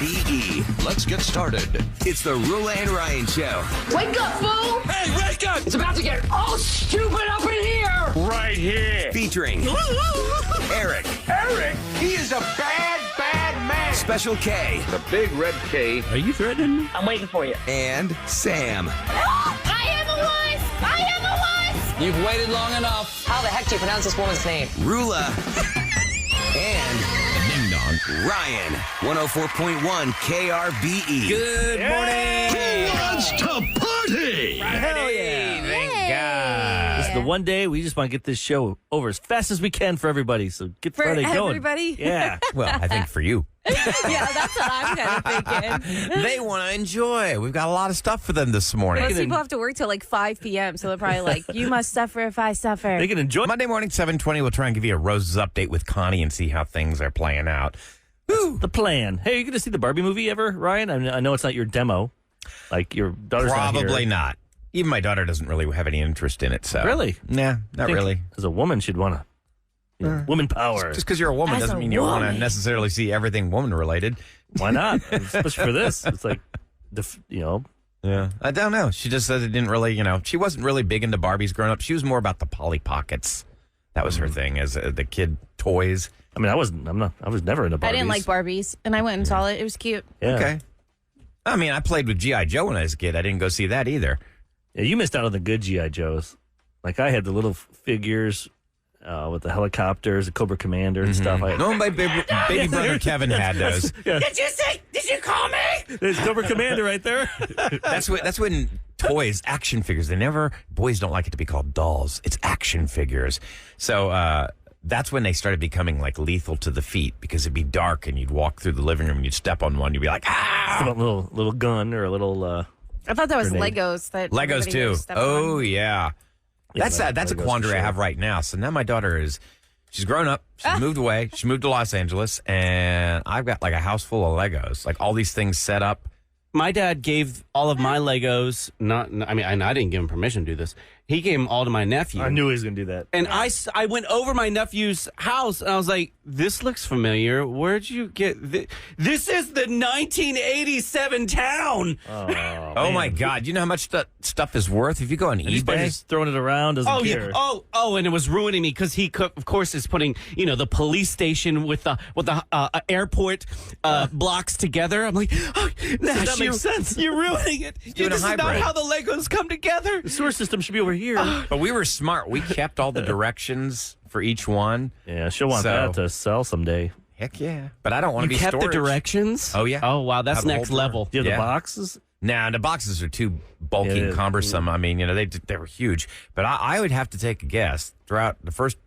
KRBE. Let's get started. It's the Roula and Ryan Show. Wake up, fool! Hey, wake up! It's about to get all stupid up in here! Right here. Featuring Eric. Eric, he is a bad, bad man. Special K. The big red K. Are you threatening me? I'm waiting for you. And Sam. I am a wife! I am a wife! You've waited long enough. How the heck do you pronounce this woman's name? Roula. And Ding dong. Ryan. 104.1 KRBE. Good morning. Who wants to party? Hell yeah. Thank God. This is the one day we just want to get this show over as fast as we can for everybody. So get For Friday going. everybody? Yeah. Well, I think for you. Yeah, that's what I'm kind of thinking. They want to enjoy. We've got a lot of stuff for them this morning. Most people have to work till like 5 p.m., so they're probably like, you must suffer if I suffer. They can enjoy Monday morning, 7:20, we'll try and give you a Roses update with Connie and see how things are playing out. the plan. Hey, are you going to see the Barbie movie ever, Ryan? I know it's not your demo. Like your daughter's Probably not here. not. Even my daughter doesn't really have any interest in it. So Really? Nah, not really. As a woman, she'd want to. Woman power. Just because you're a woman As doesn't a mean you want to woman. necessarily see everything woman-related. Why not? Especially for this. It's like, Yeah. I don't know. She just said it didn't really, she wasn't really big into Barbies growing up. She was more about the Polly Pockets. That was her thing as the kid toys. I mean, I was never into Barbies. I didn't like Barbies, and I went and saw it. It was cute. Yeah. Okay. I mean, I played with G.I. Joe when I was a kid. I didn't go see that either. Yeah, you missed out on the good G.I. Joes. Like, I had the little figures with the helicopters, the Cobra Commander and stuff. No, my baby brother Kevin had those. Yeah. Did you call me? There's Cobra Commander right there. That's when toys, action figures, boys don't like it to be called dolls. It's action figures. So that's when they started becoming like lethal to the feet because it'd be dark and you'd walk through the living room and you'd step on one. You'd be like, ah! A little gun or a little... I thought that was Grenade. Legos. Legos everybody too. would step Oh, on. yeah. That's a Legos quandary for I sure. have right now. So now my daughter she's grown up. She's moved away. She moved to Los Angeles. And I've got like a house full of Legos. Like all these things set up. My dad gave all of my Legos, I didn't give him permission to do this. He gave them all to my nephew. I knew he was going to do that. And I went over my nephew's house, and I was like, this looks familiar. Where'd you get this? This is the 1987 town. Oh, my God. You know how much that stuff is worth? If you go on He's probably eBay. just throwing it around, doesn't Oh, care. yeah. And it was ruining me because he, of course, is putting, the police station with the airport blocks together. I'm like, Nash, that makes sense. You're ruining it. doing a This is not hybrid. how the Legos come together. The sewer system should be over here. But we were smart. We kept all the directions for each one. Yeah, she'll want So- that to sell someday. Heck yeah. But I don't want to be You kept storage. the directions? Oh, yeah. Oh, wow. That's Have a whole next drawer. level. Do you have Yeah. the boxes? Nah, the boxes are too bulky Yeah, and cumbersome. I mean, they were huge. But I would have to take a guess. Throughout the first,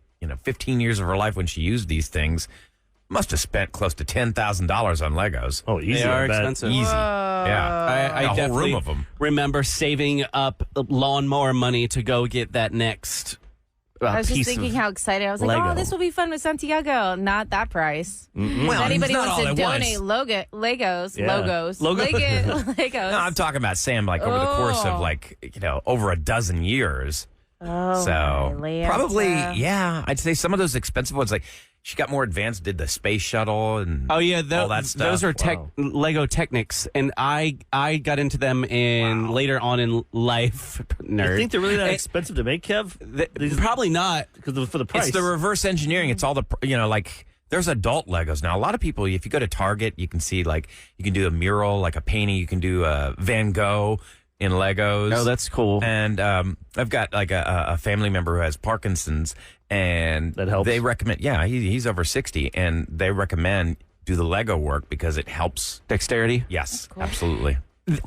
15 years of her life when she used these things, must have spent close to $10,000 on Legos. Oh, easy. They are I bet. expensive. Easy. Yeah. I a whole definitely room of them. remember saving up lawnmower money to go get that next I was just piece thinking of how excited I was. Like, Lego. oh, this will be fun with Santiago. Not that price. Well, If anybody not wants all to at donate once. Legos, Yeah. Legos. No, I'm talking about Sam, like over the course of Oh. over a dozen years. Oh, So my probably, Lanta. yeah. I'd say some of those expensive ones, like she got more advanced, did the space shuttle and Oh yeah, all that stuff. those are Lego Technics, and I got into them later on in life. Nerd. You think they're really that And- expensive to make, Kev? Probably not. Because for the price. It's the reverse engineering. It's all the, there's adult Legos now. A lot of people, if you go to Target, you can see you can do a mural, like a painting. You can do a Van Gogh in Legos. Oh, that's cool. And I've got like a family member who has Parkinson's, and That helps. they recommend. Yeah, he's over 60, and they recommend do the Lego work because it helps Dexterity. Yes, absolutely.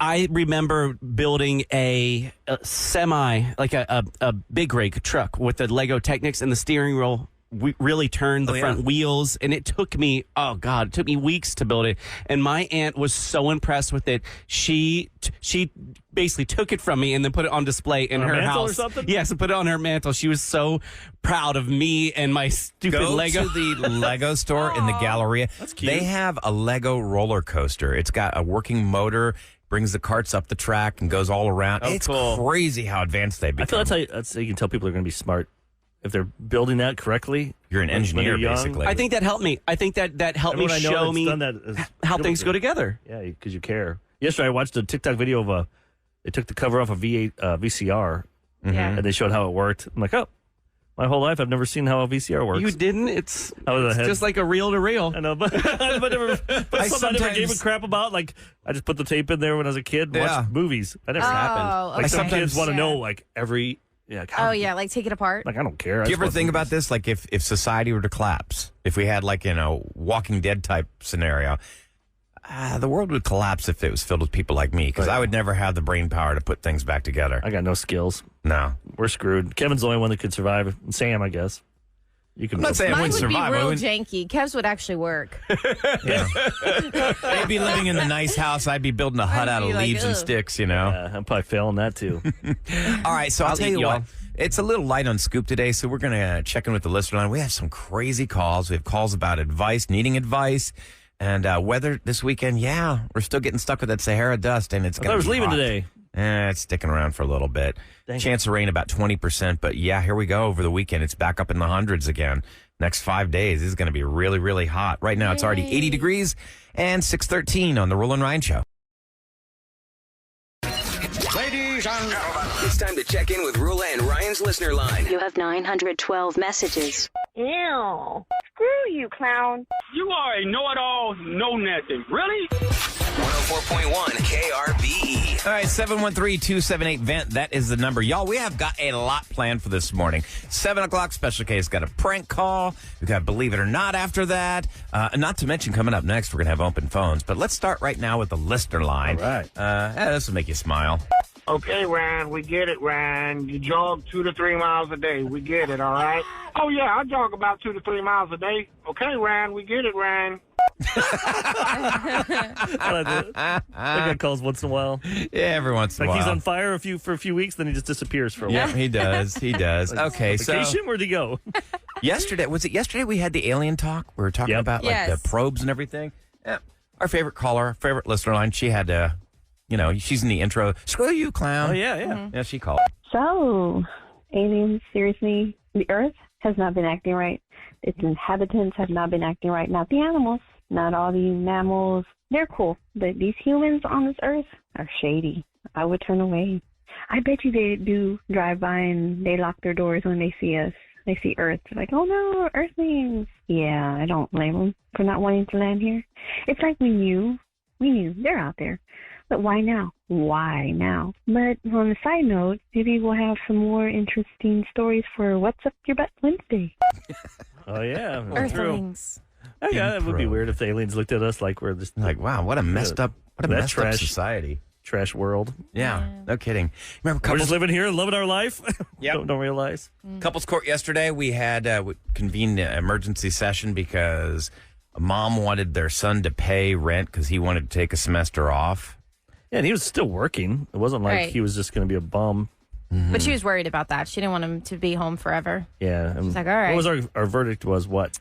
I remember building a semi, like a big rig truck with the Lego Technics, and the steering wheel really turned the front wheels, and it took me weeks to build it. And my aunt was so impressed with it. She basically took it from me and then put it on display in On a her mantle or house. something? Yes, and put it on her mantle. She was so proud of me and my stupid Go Lego. to the Lego store in the Galleria. That's cute. They have a Lego roller coaster. It's got a working motor, brings the carts up the track, and goes all around. Oh, it's cool. crazy how advanced they've I become. feel that's how you can tell people are going to be smart if they're building that correctly. You're an when engineer, they're young. basically. I think that helped me. I think that helped me Everyone I know show that's me done that is how good things with go it. together. Yeah, because you care. Yesterday, I watched a TikTok video of they took the cover off a VCR, Yeah. and they showed how it worked. I'm like, oh, my whole life I've never seen how a VCR works. You didn't? It's was ahead. just like a reel to reel. I know, but I never gave a crap about. Like, I just put the tape in there when I was a kid and Yeah. watched movies. That never happened. Oh, Like, some okay. kids want to Yeah. know, like, every... Yeah, Oh, yeah, like take it apart. Like, I don't care. Do you ever think about this? Like, if society were to collapse, if we had, like, Walking Dead type scenario, the world would collapse if it was filled with people like me, because I would never have the brain power to put things back together. I got no skills. No. We're screwed. Kevin's the only one that could survive. And Sam, I guess. You can. I'm not saying I Mine wouldn't would be survive. I real wouldn't- janky. Kev's would actually work. I'd be living in the nice house. I'd be building a hut I'd out of be like, leaves and ugh. sticks, I'm probably failing that, too. All right, so I'll tell eat you y'all. what. It's a little light on Scoop today, so we're going to check in with the listener line. We have some crazy calls. We have calls about advice, needing advice, and weather this weekend. Yeah, we're still getting stuck with that Sahara dust, and it's I going thought to I was leaving today. It's sticking around for a little bit. Dang it. Chance of rain about 20%, but yeah, here we go over the weekend. It's back up in the hundreds again. Next 5 days is going to be really, really hot. Right now, it's already 80 degrees and 6:13 on the Roula and Ryan Show. Ladies and gentlemen. It's time to check in with Roula and Ryan's listener line. You have 912 messages. Ew. Screw you, clown. You are a know-it-all, know-nothing. Really? 104.1 KRBE. All right, 713-278-VENT. That is the number. Y'all, we have got a lot planned for this morning. 7 o'clock special case. Got a prank call. We've got Believe It or Not after that. Not to mention, coming up next, we're going to have open phones. But let's start right now with the listener line. All right. This will make you smile. Okay, Ryan, we get it, Ryan. You jog 2 to 3 miles a day. We get it, all right? Oh, yeah, I jog about 2 to 3 miles a day. Okay, Ryan, we get it, Ryan. I get calls once in a while. Yeah, every once in a Like while. he's on fire for a few weeks, then he just disappears for a while. Yeah, he does. He does. Okay, so Vacation? Where'd he go? yesterday, was it yesterday we had the alien talk? We were talking Yep. about like Yes. the probes and everything. Yeah. Our favorite caller, our favorite listener line, she had she's in the intro. Screw you, clown. Oh, yeah. Yeah, she called. So, aliens, seriously, the Earth has not been acting right. Its inhabitants have not been acting right. Not the animals, not all the mammals. They're cool. But these humans on this Earth are shady. I would turn away. I bet you they do drive by and they lock their doors when they see us. They see Earth. They're like, oh no, Earthlings. Yeah, I don't blame them for not wanting to land here. It's like we knew they're out there. But why now? Why now? But on a side note, maybe we'll have some more interesting stories for What's Up Your Butt Wednesday. Oh, yeah. That's true. Earthlings. Oh, yeah, it would be Improv. weird if the aliens looked at us like we're just Like, wow, what a messed up That messed up trash. society. trash world. Yeah, no kidding. Remember We're couples, just living here and loving our life. Yep. don't realize. couples court yesterday? We had we convened an emergency session because a mom wanted their son to pay rent because he wanted to take a semester off. Yeah, and he was still working. It wasn't like Right. he was just going to be a bum. But she was worried about that. She didn't want him to be home forever. Yeah. and She's like, all right. What was our verdict was what?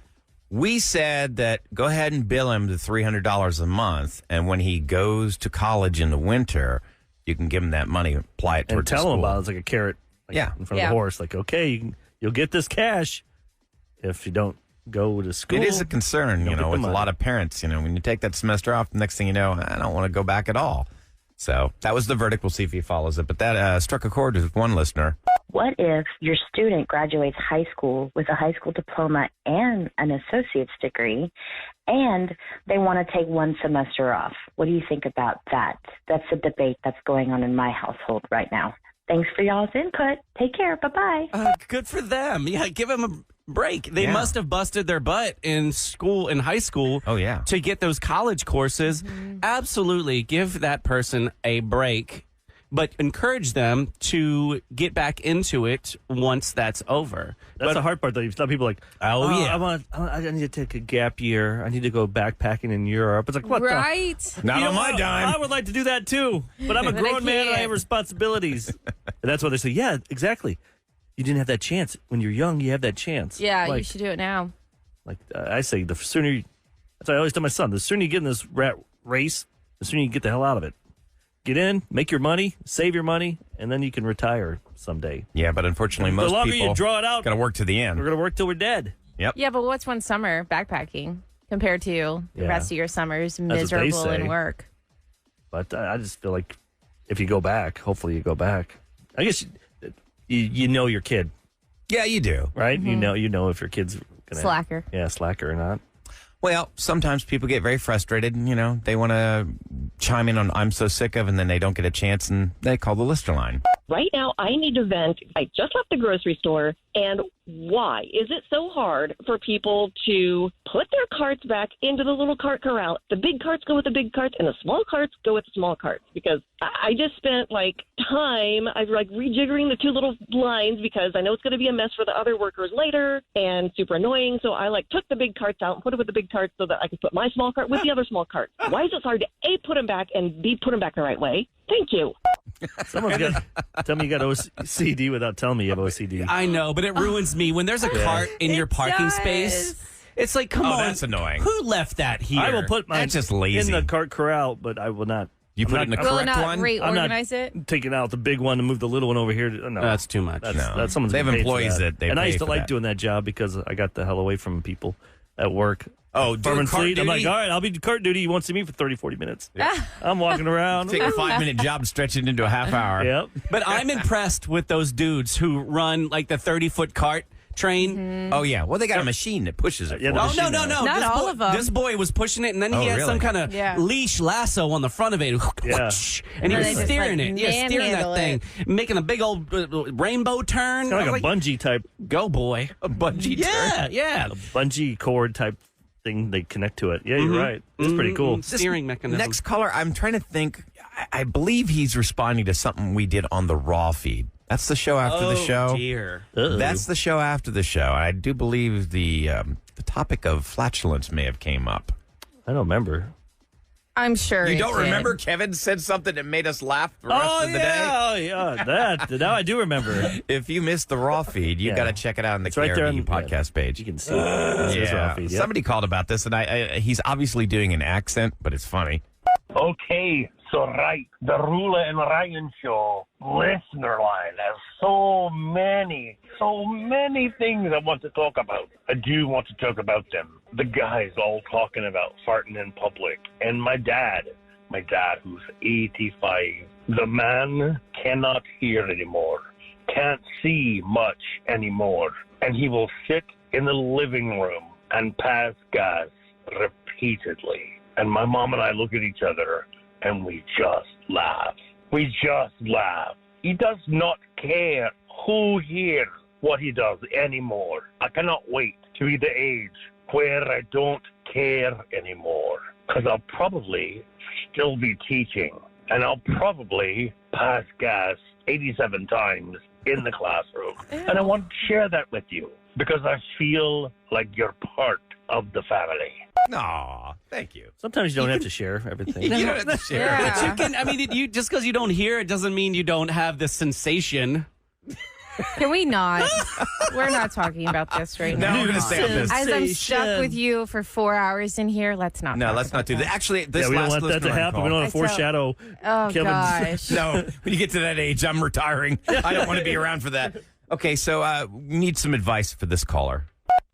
We said that go ahead and bill him the $300 a month, and when he goes to college in the winter, you can give him that money, apply it And towards the tell him school. about it. It's like a carrot Yeah. in front of Yeah. the horse. Like, okay, you'll get this cash if you don't go to school. It is a concern, You'll you get know, the with a money. lot of parents. You know, when you take that semester off, the next thing you know, I don't want to go back at all. So that was the verdict. We'll see if he follows it. But that struck a chord with one listener. What if your student graduates high school with a high school diploma and an associate's degree, and they want to take one semester off? What do you think about that? That's a debate that's going on in my household right now. Thanks for y'all's input. Take care. Bye-bye. Good for them. Yeah, give them a break. They Yeah. must have busted their butt in school, in high school. Oh, yeah. To get those college courses. Absolutely. Give that person a break, but encourage them to get back into it once that's over. That's the hard part, though. You tell people like, Oh, yeah. I need to take a gap year. I need to go backpacking in Europe. It's like, what Right? the? Not You on know my what? dime. I would like to do that, too. But I'm a But I grown man and I can't. have responsibilities. And that's why they say, yeah, exactly. You didn't have that chance. When you're young, you have that chance. Yeah, like, you should do it now. Like I say, the sooner that's what I always tell my son, the sooner you get in this rat race, the sooner you get the hell out of it. get in, make your money, save your money, and then you can retire someday. Yeah, but unfortunately, The most longer people you draw it out, got to work to the end. we're going to work till we're dead. Yep. Yeah, but what's one summer backpacking compared to the rest of your summers what they miserable in say. work? But I just feel like if you go back, hopefully you go back. I guess you know your kid, Yeah, you do. right? You know if your kid's gonna Slacker. Yeah, slacker or not. Well, sometimes people get very frustrated. They want to chime in on "I'm so sick of," and then they don't get a chance, and they call the listener line. Right now, I need to vent. I just left the grocery store, and why is it so hard for people to put their carts back into the little cart corral? The big carts go with the big carts, and the small carts go with the small carts. Because I just spent time. I was rejiggering the two little lines because I know it's going to be a mess for the other workers later, and super annoying. So I took the big carts out and put it with the big carts so that I could put my small cart with the other small cart. Why is it so hard to A, put them back, and B, put them back the right way? Thank you. Someone's got tell me you got OCD without telling me you have OCD. I know, but it ruins me when there's a cart in your parking does. space. It's like, come on, that's annoying. Who left that here? I will put mine That's just lazy. in the cart corral, but I will not. You put it in the Will it correct not one? reorganize it? Taking out the big one and move the little one over here. No, That's too much. That's someone's They have getting paid for employees that they and I pay used to for like that. doing that job because I got the hell away from people at work. Oh, Farm and cart Fleet. I'm like, duty? all right, I'll be cart duty. You won't see me for 30, 40 minutes. I'm walking around. Take a 5-minute job and stretch it into a half hour. Yep. But I'm impressed with those dudes who run the 30-foot cart train. Oh, yeah. Well, they got a machine that pushes it. Yeah, for the them. Oh, no. Not This all boy, of them. This boy was pushing it, and then Oh, he had really? some kind of Yeah. leash lasso on the front of it. Yeah. And he And was they just, steering it. Yeah, steering that manhandle thing. Making a big old rainbow turn. Kind of I like a was bungee type, go, boy. A bungee Yeah, turn. yeah. bungee cord type thing. They connect to it. Yeah, you're right. It's pretty cool. Steering mechanism. Next caller, I'm trying to think. I believe he's responding to something we did on the Raw feed. That's the show after the show. Dear. Uh-oh. That's the show after the show. I do believe the topic of flatulence may have came up. I don't remember. I'm sure You it don't did. remember Kevin said something that made us laugh the rest of the day? Oh, yeah. That. Now I do remember. If you missed the Raw feed, you Yeah. got to check it out on the It's right there KRD on podcast page. You can see it. It's raw feed, yep. Somebody called about this, and he's obviously doing an accent, but it's funny. Okay, so the Roula and Ryan show listener line has so many things I want to talk about. I do want to talk about them. The guys all talking about farting in public. And my dad who's 85, the man cannot hear anymore, can't see much anymore. And he will sit in the living room and pass gas repeatedly. And my mom and I look at each other and we just laugh. We just laugh. He does not care who hears what he does anymore. I cannot wait to be the age where I don't care anymore, because I'll probably still be teaching, and I'll probably pass gas 87 times in the classroom. And I want to share that with you because I feel like you're part of the family. Aw, thank you. Sometimes you don't have to share everything. You don't have to share. Yeah. But you can, I mean, you just because you don't hear it doesn't mean you don't have the sensation. Can we not? We're not talking about this right No, now. we're going to stay on this. As I'm stuck Sensation. with you for 4 hours in here, let's not. No, talk let's about not do that. Actually, this Yeah, we don't last want that to listener happen. call- We don't want to I saw- foreshadow Oh Kevin's. gosh. No, when you get to that age, I'm retiring. I don't want to be around for that. Okay, so we need some advice for this caller.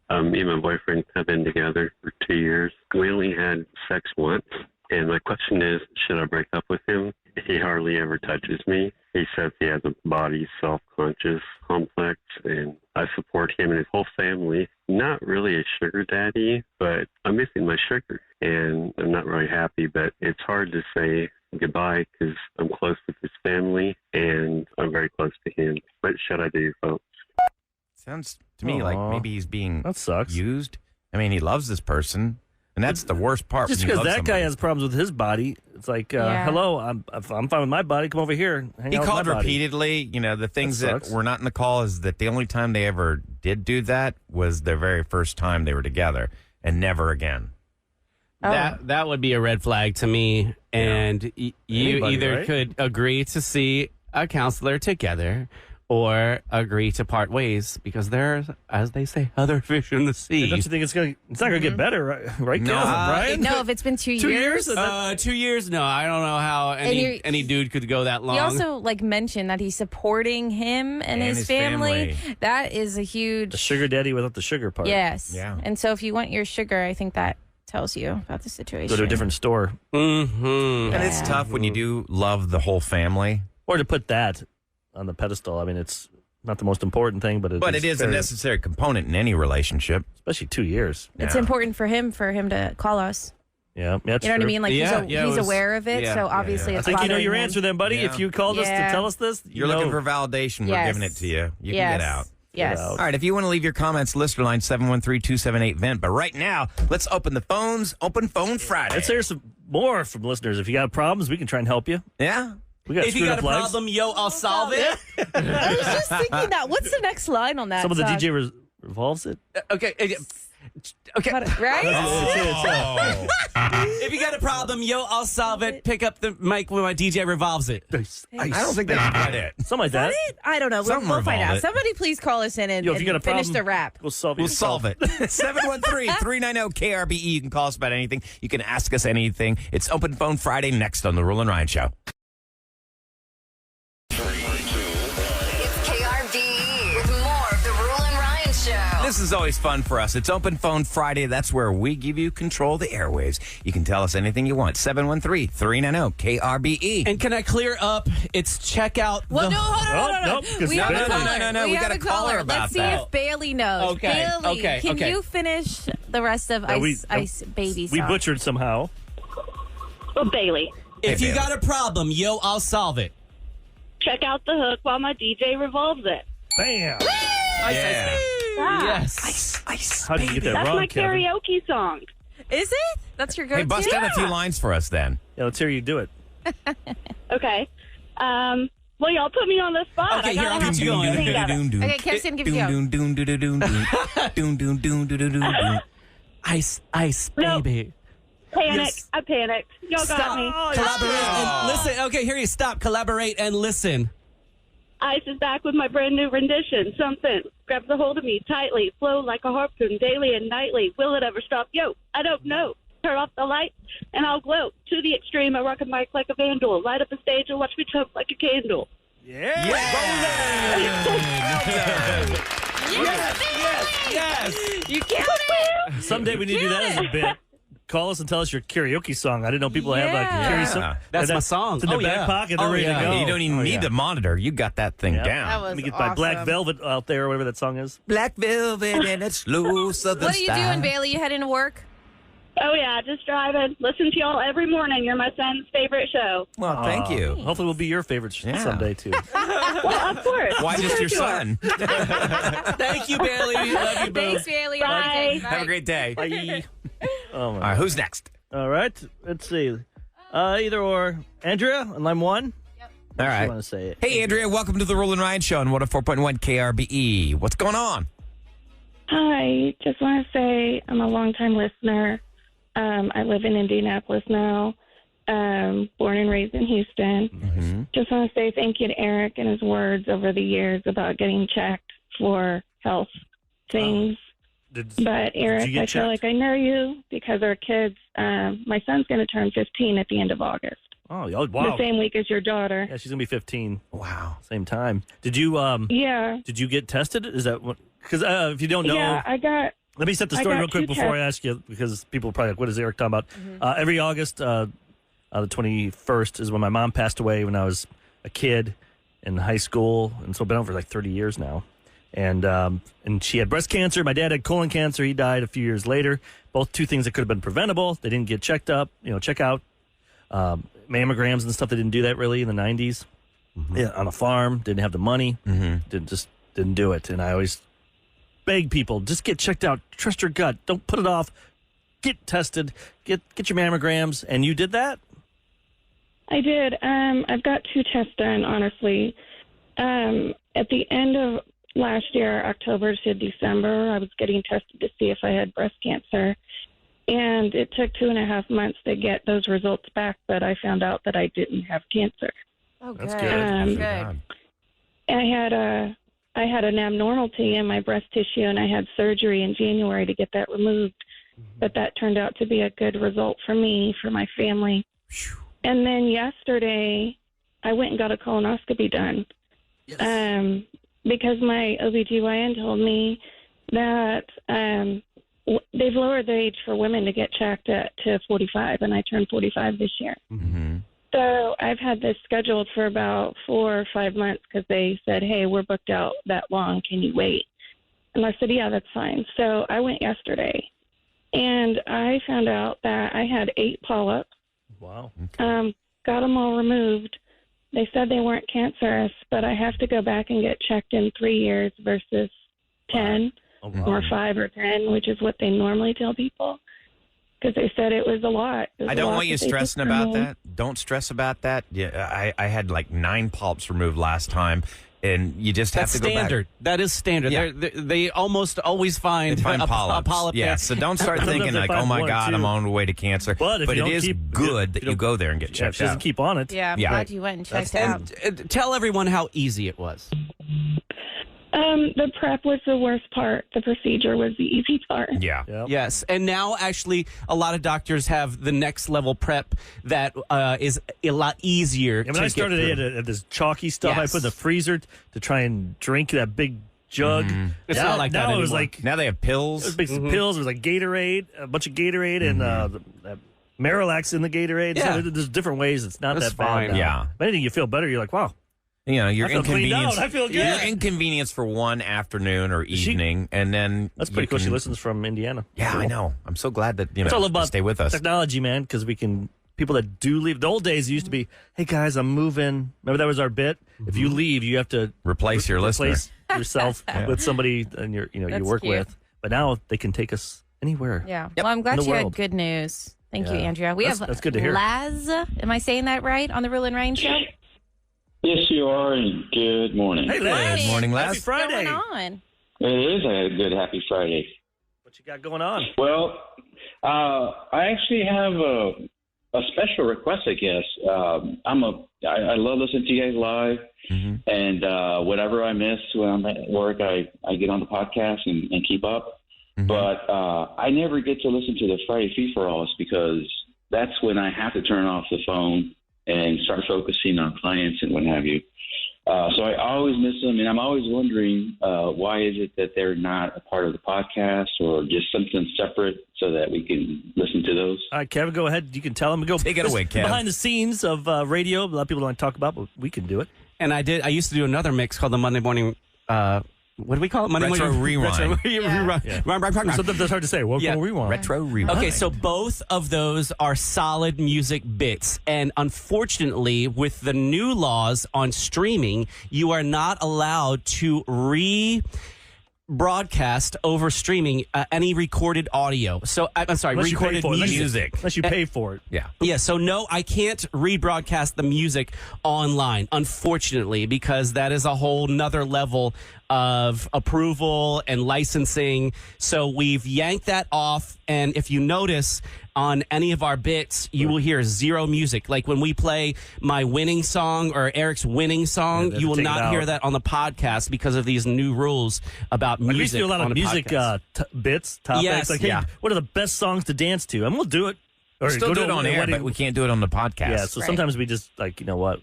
Me and my boyfriend have been together for 2 years. We only had sex once. And my question is, should I break up with him? He hardly ever touches me. He says he has a body self-conscious complex, and I support him and his whole family. Not really a sugar daddy, but I'm missing my sugar, and I'm not really happy, but it's hard to say goodbye because I'm close with his family, and I'm very close to him. What should I do, folks? Sounds to me like Aw. maybe he's being That sucks. used. I mean, he loves this person, and that's the worst part. Just when you because love that guy somebody. has problems with his body, it's like, Yeah. hello, I'm fine with my body. Come over here. Hang He out with called my body. repeatedly. You know, the things That that sucks. were not in the call is that the only time they ever did do that was their very first time they were together, and never again. Oh. That would be a red flag to me. And you Anybody, either right? could agree to see a counselor together, or agree to part ways because there's, as they say, other fish in the sea. Don't you think it's not gonna get better, right? No. Right? No, if it's been 2 years. 2 years? No, I don't know how any dude could go that long. He also mentioned that he's supporting him and his family. That is a huge The sugar daddy without the sugar part. Yes. Yeah. And so if you want your sugar, I think that tells you about the situation. Go to a different store. Mm-hmm. And it's tough when you do love the whole family. Or to put that on the pedestal. I mean, it's not the most important thing, but it is a necessary component in any relationship. Especially 2 years. It's important for him to call us. Yeah, that's you know what I true. mean? Like he's aware of it, so obviously it's I think you know bothering your him. answer then, buddy. Yeah. If you called us to tell us this, You're looking for validation. We're giving it to you. You can get out. Yes. All right, if you want to leave your comments, listener line 713-278-VENT. But right now, let's open the phones. Open Phone Friday. Let's hear some more from listeners. If you got problems, we can try and help you. Yeah. We got if you got a problem, I'll solve it. I was just thinking that. What's the next line on that? Some of the song? DJ revolves it. Okay. Right? If you got a problem, I'll solve it. Pick up the mic when my DJ revolves it. I don't think that's quite it. Something like that. I don't know. We'll find revolve out. it. Somebody please call us in and, If you got a finish problem, the rap. We'll solve it. We'll solve it. 713-390-KRBE. You can call us about anything. You can ask us anything. It's Open Phone Friday next on The Roula and Ryan Show. This is always fun for us. It's Open Phone Friday. That's where we give you control of the airwaves. You can tell us anything you want. 713-390-KRBE. And can I clear up? It's checkout. Well, no, hold on. No. We have a caller. No. We got a caller about Let's see that. if Bailey knows. Okay, Bailey, okay, can okay. you finish the rest of Ice Baby song? We butchered somehow. Well, Bailey, If you got a problem, I'll solve it. check out the hook while my DJ revolves it. Bam. Yeah. Yes. Ice. How did you get that That's wrong, my Kevin? karaoke song. Is it? That's your go-to? Hey, bust out a few lines for us then. Yeah, let's hear you do it. Okay. Well, y'all put me on the spot. Okay, I here, gotta I'll have get you to going. think of it. Okay, Kirsten, give it a go. Ice, Nope. baby. Panic. Yes. I panicked. Y'all got Stop. me. Collaborate and listen. Okay, here you stop. Collaborate and listen. Ice is back with my brand new rendition. Something grabs a hold of me tightly, flow like a harpoon daily and nightly. Will it ever stop? Yo, I don't know. Turn off the lights and I'll glow to the extreme. I rock a mic like a vandal. Light up a stage and watch me choke like a candle. Yeah. Yes. You killed it. Someday we need to do that as a bit. Call us and tell us your karaoke song. I didn't know people have like Yeah. karaoke. That's my song. It's in their back pocket. They're ready to go. You don't even need the monitor. You got that thing Yeah. down. That was Let me get my Black awesome. Velvet out there, or whatever that song is. Black velvet and it's slow southern What are you style. doing, Bailey? You heading to work? Oh, yeah, just driving. Listen to y'all every morning. You're my son's favorite show. Well, thank you. Hopefully, we'll be your favorite someday too. Well, of course. Why just your son? Thank you, Bailey. Love you, boo. Thanks, Bailey. Bye. Have a great day. Bye. Oh All my. right, who's next? All right. Let's see. Either or. Andrea on line one. All I right. want to say it. Hey, Andrea, welcome to the Roula and Ryan Show on 104.1 KRBE. What's going on? Hi, just want to say I'm a longtime listener. I live in Indianapolis now, born and raised in Houston. Just want to say thank you to Eric and his words over the years about getting checked for health things. But Eric, you get I feel checked? like I know you because our kids, my son's going to turn 15 at the end of August. Oh, wow. The same week as your daughter. Yeah, she's gonna be 15. Wow. Same time. Did you Yeah. Did you get tested? Is that what? Because if you don't know, Yeah, I got. let me set the I story got real quick 2 before I tests. ask you, because people are probably like, "What is Eric talking about?" Every August, the 21st is when my mom passed away when I was a kid in high school, and so I've been on for like 30 years now. And she had breast cancer. My dad had colon cancer. He died a few years later. Both two things that could have been preventable. They didn't get checked up, check out. Mammograms and stuff. They didn't do that really in the 90s. Yeah, on a farm, didn't have the money, didn't do it. And I always beg people, just get checked out. Trust your gut. Don't put it off. Get tested. Get your mammograms. And you did that? I did. I've got 2 tests done, honestly. At the end of last year, October to December, I was getting tested to see if I had breast cancer. And it took 2.5 months to get those results back, but I found out that I didn't have cancer. Oh, That's good. good. Good. I had an abnormality in my breast tissue, and I had surgery in January to get that removed. But that turned out to be a good result for me, for my family. And then yesterday, I went and got a colonoscopy done. Yes. Because my OBGYN told me that they've lowered the age for women to get checked to 45, and I turned 45 this year. Mm-hmm. So I've had this scheduled for about 4 or 5 months because they said, hey, we're booked out that long. Can you wait? And I said, yeah, that's fine. So I went yesterday, and I found out that I had 8 polyps. Wow. Okay. Got them all removed. They said they weren't cancerous, but I have to go back and get checked in 3 years versus 10 or 5 or 10, which is what they normally tell people. Because they said it was a lot. I don't want you stressing about that. Don't stress about that. Yeah, I had like 9 polyps removed last time, and you just have to go standard. back. That is standard. Yeah. They almost always find a polyps. Yeah, so don't start thinking like, oh my God, I'm on the way to cancer. But it is good that you go there and get checked she doesn't out. keep on it. Yeah, I'm glad you went and checked out. And tell everyone how easy it was. The prep was the worst part. The procedure was the easy part. Yeah. Yep. Yes. And now, actually, a lot of doctors have the next level prep that is a lot easier. Yeah, when I started at this chalky stuff I put in the freezer to try and drink that big jug. Mm-hmm. It's not like that now anymore. it was like now they have pills. There's big pills. There was like Gatorade, a bunch of Gatorade, and Marilax in the Gatorade. Yeah. So there's different ways. It's not That's that bad. fine. Now. Yeah. If anything, you feel better. You're like, wow. You know, you're I feel cleaned out. inconvenienced. I feel good. You're inconvenienced for one afternoon or evening, and then That's pretty cool. She listens from Indiana. Yeah, cool. I know. I'm so glad that That's all you about stay with us. Technology, man, because we can. People that do leave. The old days used to be, hey guys, I'm moving. Remember that was our bit. If you leave, you have to replace your listener, yourself with somebody and you work cute. with. But now they can take us anywhere. Yeah. Well, I'm glad you had good news. Thank you, Andrea. That's good to hear. Laz, am I saying that right on the Roula and Ryan show? Yes, you are, and good morning. Hey, Laz. Good morning, Laz. Happy Friday. What's going on? It is a good happy Friday. What you got going on? Well, I actually have a special request, I guess. I love listening to you guys live, and whatever I miss when I'm at work, I get on the podcast and keep up. But I never get to listen to the Friday free-for-alls because that's when I have to turn off the phone and start focusing on clients and what have you. So I always miss them, and I'm always wondering why is it that they're not a part of the podcast or just something separate so that we can listen to those. All right, Kevin, go ahead. You can tell them. Take it away, Kev. Behind the scenes of radio, a lot of people don't talk about, but we can do it. And I used to do another mix called the Monday Morning. What do we call it? Monday Retro morning Rewind. Rewind. Sometimes that's hard to say. Rewind. Retro Rewind. Okay, so both of those are solid music bits. And unfortunately, with the new laws on streaming, you are not allowed to broadcast over streaming any recorded audio. So I'm sorry, Unless recorded music. Unless you pay for it. Yeah. Yeah, so no, I can't rebroadcast the music online, unfortunately, because that is a whole nother level of approval and licensing. So we've yanked that off. And if you notice on any of our bits, you will hear zero music. Like when we play my winning song or Eric's winning song, you will not hear that on the podcast because of these new rules about music. We used to do a lot of music bits, topics. Yes, like, hey, what are the best songs to dance to? And we'll do it. Or still do it on air, but we can't do it on the podcast. Yeah, so sometimes we just, like, you know what?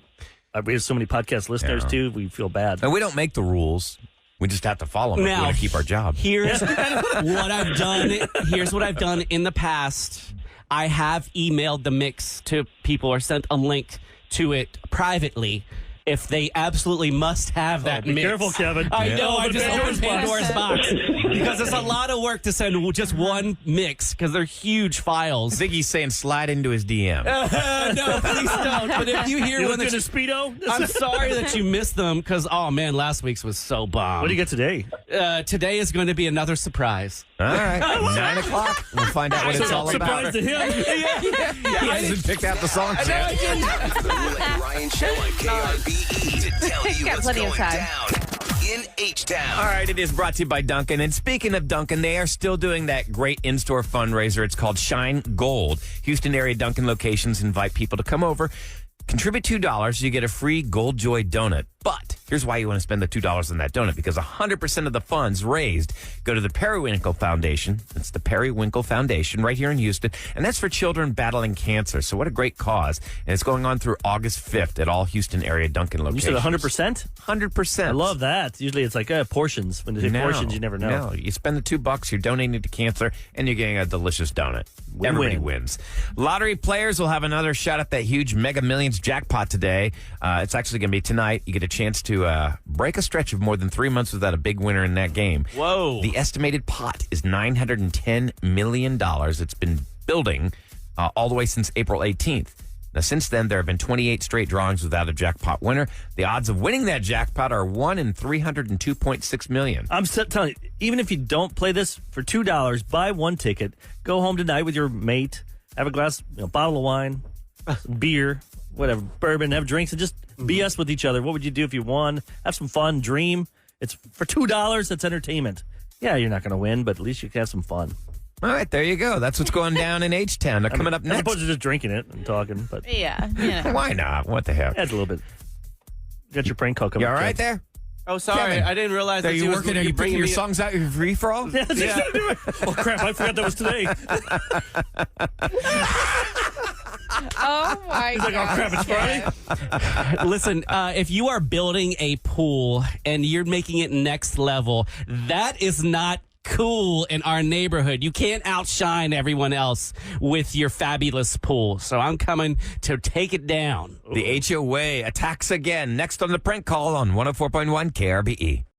We have so many podcast listeners, too. We feel bad. And we don't make the rules. We just have to follow them if we want to keep our job. Here's what I've done. Here's what I've done in the past. I have emailed the mix to people or sent a link to it privately if they absolutely must have that be mix. Careful, Kevin. I know. I just opened Pandora's box because it's a lot of work to send just one mix because they're huge files. I think he's saying slide into his DM. No, please don't. But if you hear one that's a Speedo, I'm sorry that you missed them because, oh man, last week's was so bomb. What do you get today? Today is going to be another surprise. All right, 9 o'clock. We'll find out what it's all about. Surprise to him. He hasn't picked out the song yet. The Roula and Ryan Show on KRBE to tell you got what's plenty going of time. down in H-Town. All right, it is brought to you by Dunkin'. And speaking of Dunkin', they are still doing that great in-store fundraiser. It's called Shine Gold. Houston area Dunkin' locations invite people to come over, contribute $2, you get a free Gold Joy donut. But Here's why you want to spend the $2 on that donut, because 100% of the funds raised go to the Periwinkle Foundation. It's the Periwinkle Foundation right here in Houston, and that's for children battling cancer. So what a great cause. And it's going on through August 5th at all Houston area Dunkin' locations. You said 100%? 100%. I love that. Usually it's like portions. When they say portions, you never know. No, you spend the $2, you're donating to cancer, and you're getting a delicious donut. Everybody wins. Lottery players will have another shot at that huge Mega Millions jackpot today. It's actually going to be tonight. You get a chance to break a stretch of more than 3 months without a big winner in that game. Whoa. The estimated pot is $910 million. It's been building all the way since April 18th. Now, since then, there have been 28 straight drawings without a jackpot winner. The odds of winning that jackpot are 1 in 302.6 million. I'm telling you, even if you don't play this for $2, buy one ticket, go home tonight with your mate, have a glass, bottle of wine, beer, whatever, bourbon, have drinks, and just BS with each other. What would you do if you won? Have some fun, dream. It's for $2. That's entertainment. Yeah, you're not going to win, but at least you can have some fun. All right, there you go. That's what's going down in H-Town. They're coming up next. As opposed to just drinking it and talking. But yeah. Why not? What the heck? Adds a little bit. Got your prank call coming. You all right there? Oh, sorry. Kevin, I didn't realize are that you working? Are you bringing your songs out? Your free for all? Yeah. Oh crap! I forgot that was today. Oh my He's like, oh crap! It's Friday. Listen, if you are building a pool and you're making it next level, that is not cool in our neighborhood. You can't outshine everyone else with your fabulous pool. So I'm coming to take it down. The HOA attacks again. Next on the prank call on 104.1 KRBE.